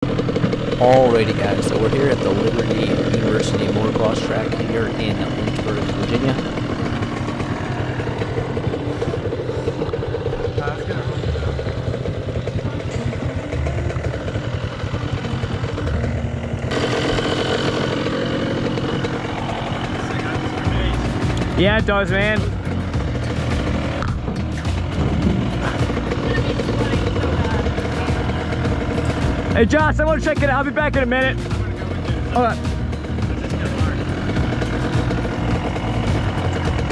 Alrighty guys, so we're here at the Liberty University motocross track here in Lynchburg, Virginia. Yeah, it does, man. Hey Josh, I want to check it out. I'll be back in a minute. Okay.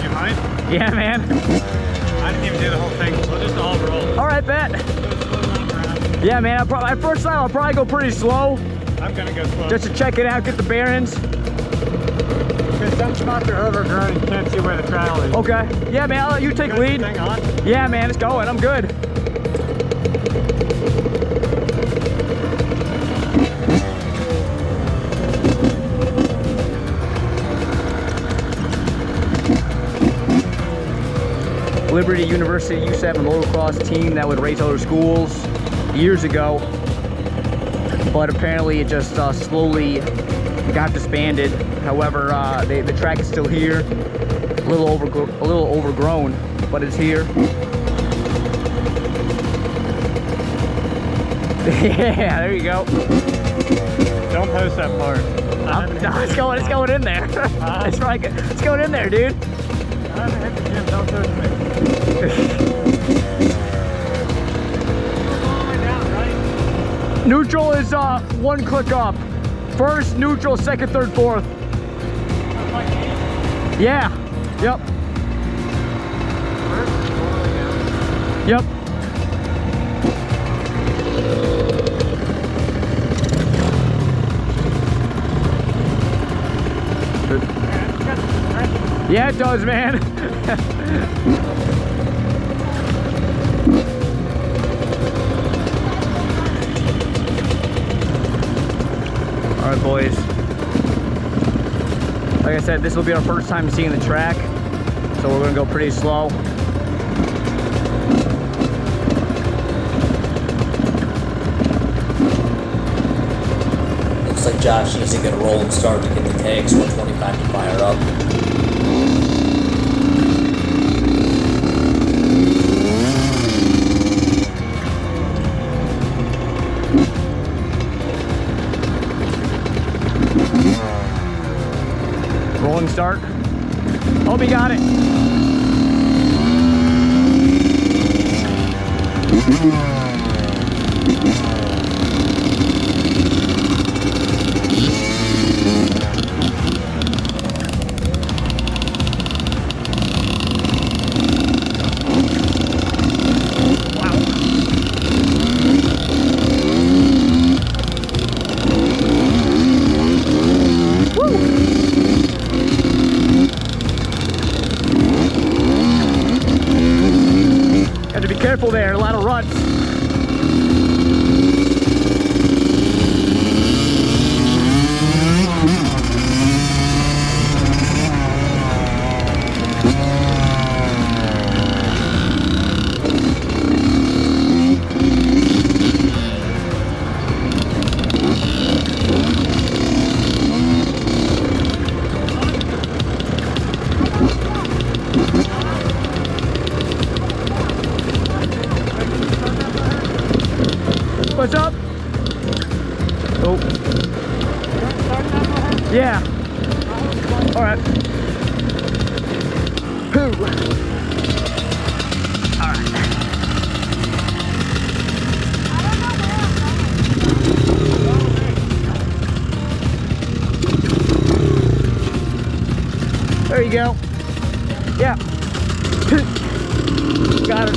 You mind? Yeah, man. I didn't even do the whole thing. We'll just all roll. All right, bet. Yeah, man. At first time, I'll probably go pretty slow. I'm gonna go slow. Just to check it out, get the bearings. Because some spots are overgrown and you can't see where the trail is. Okay. Yeah, man. I'll let you take lead. Thing on? Yeah, man. It's going. I'm good. Liberty University used to have a motocross team that would race other schools years ago, but apparently it just slowly got disbanded. However, the track is still here, a little overgrown, but it's here. Yeah, there you go. Don't post that part. No, it's going in there. It's right. It's going in there, dude. I haven't hit the gym. Don't post me. Neutral is one click up. First, neutral, second, third, fourth. Yeah. Yep. Yep. Yeah, it does, man. All right, boys. Like I said, this will be our first time seeing the track, so we're gonna go pretty slow. Looks like Josh needs to get a rolling start to get the tags 125 to fire up. Rolling start. Hope he got it. Careful there, a lot of ruts. What's up? Oh. Yeah. All right. All right. There you go. Yeah. Got it.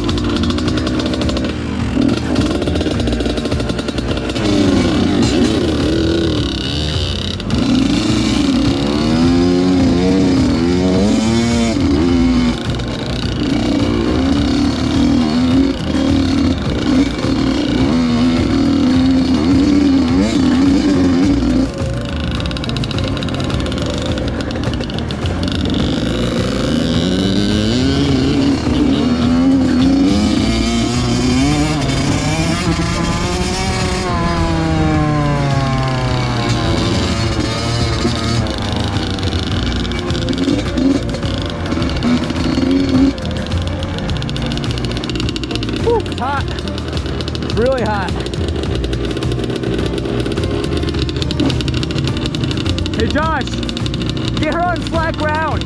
Josh, get her on flat ground.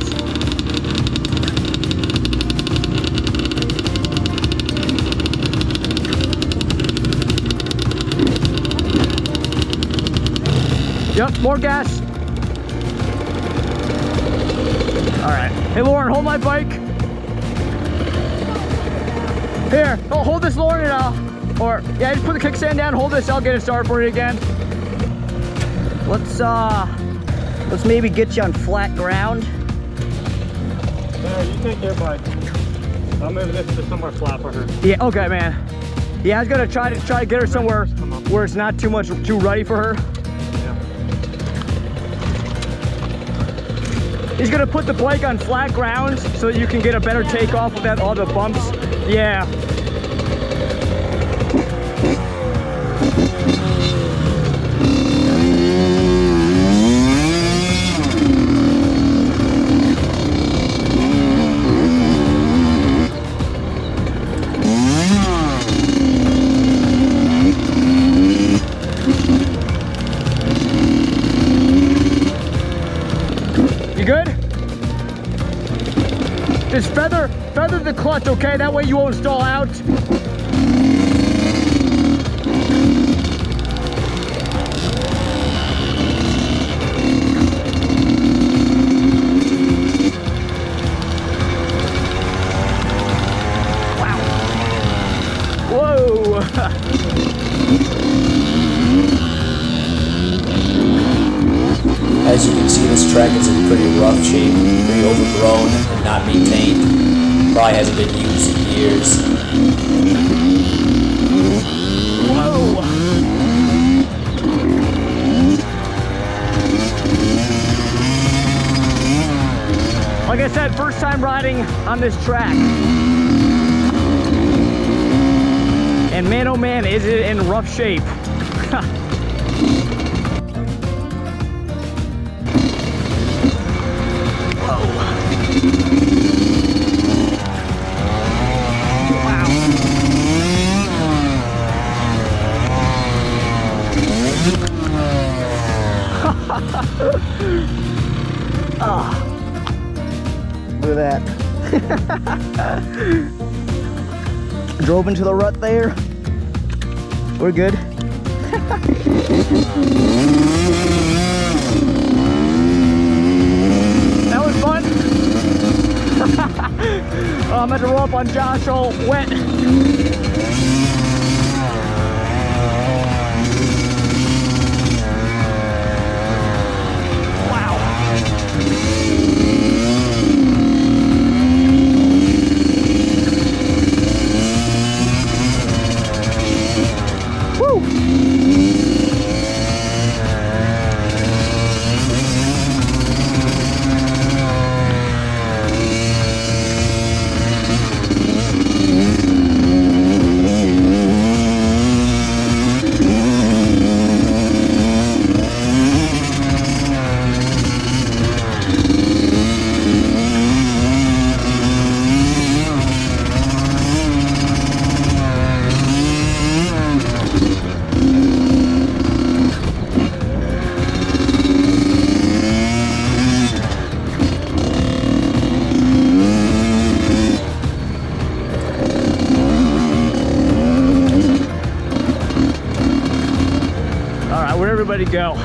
Yep, more gas. All right. Hey, Lauren, hold my bike. Here, oh, hold this, Lauren, and or yeah, just put the kickstand down. Hold this. I'll get it started for you again. Let's maybe get you on flat ground. Yeah, you take your bike. I'll move this to somewhere flat for her. Yeah. Okay, man. Yeah, I was gonna try to get her somewhere where it's not too ruddy for her. He's gonna put the bike on flat ground so that you can get a better takeoff without all the bumps. Yeah. Good? Just feather the clutch, okay? That way you won't stall out. Wow. Whoa. As you can see, this track is in pretty rough shape, pretty overgrown and not maintained. Probably hasn't been used in years. Whoa! Like I said, first time riding on this track. And man, oh man, is it in rough shape. Oh, look at that. Drove into the rut there. We're good. That was fun. Oh, I'm about to roll up on Josh all wet. Where'd everybody go?